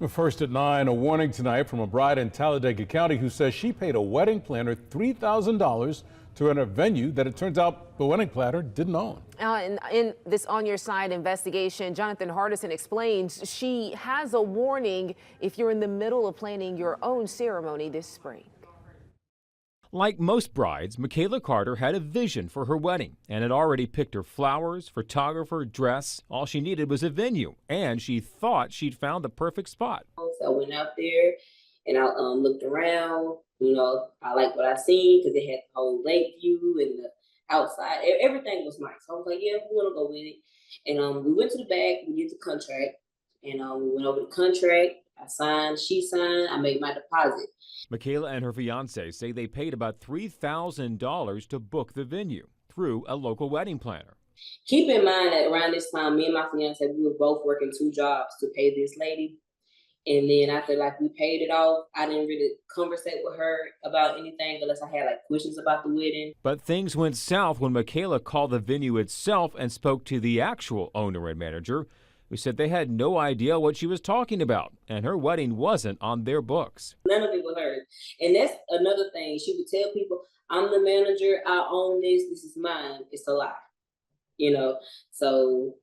First at 9, a warning tonight from a bride in Talladega County who says she paid a wedding planner $3,000 to rent a venue that it turns out the wedding planner didn't own. In this On Your Side investigation, Jonathan Hardison explains she has a warning if you're in the middle of planning your own ceremony this spring. Like most brides, Michaela Carter had a vision for her wedding and had already picked her flowers, photographer, dress. All she needed was a venue, and she thought she'd found the perfect spot. So I went out there and I looked around. You know, I liked what I seen because it had the whole lake view and the outside. Everything was nice. So I was like, yeah, we want to go with it. And we went to the back, we did the contract, and we went over the contract. I signed, she signed, I made my deposit. Michaela and her fiance say they paid about $3,000 to book the venue through a local wedding planner. Keep in mind that around this time, me and my fiance, we were both working 2 jobs to pay this lady. And then after we paid it off, I didn't really conversate with her about anything unless I had questions about the wedding. But things went south when Michaela called the venue itself and spoke to the actual owner and manager, who said they had no idea what she was talking about, and her wedding wasn't on their books. None of it was hers. And that's another thing. She would tell people, I'm the manager, I own this is mine. It's a lie. You know, so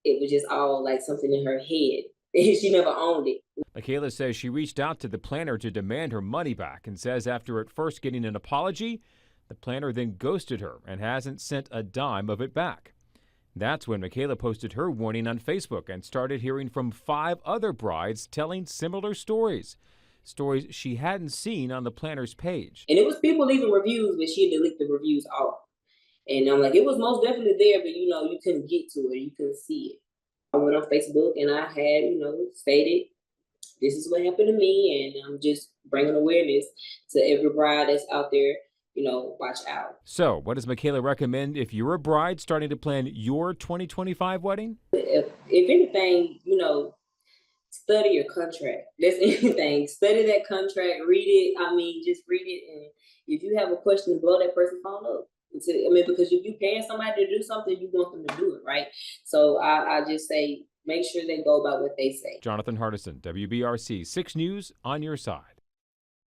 it was just all something in her head. She never owned it. Michaela says she reached out to the planner to demand her money back and says after at first getting an apology, the planner then ghosted her and hasn't sent a dime of it back. That's when Michaela posted her warning on Facebook and started hearing from 5 other brides telling similar stories she hadn't seen on the planner's page. And it was people leaving reviews, but she deleted the reviews off. And I'm like, it was most definitely there, but you couldn't get to it, you couldn't see it. I went on Facebook and I had, stated, this is what happened to me, and I'm just bringing awareness to every bride that's out there. Watch out. So, what does Michaela recommend if you're a bride starting to plan your 2025 wedding? If anything, study your contract. That's anything. Study that contract, read it. Just read it. And if you have a question, blow that person's phone up. Because if you're paying somebody to do something, you want them to do it, right? So I just say, make sure they go by what they say. Jonathan Hardison, WBRC 6 News, On Your Side.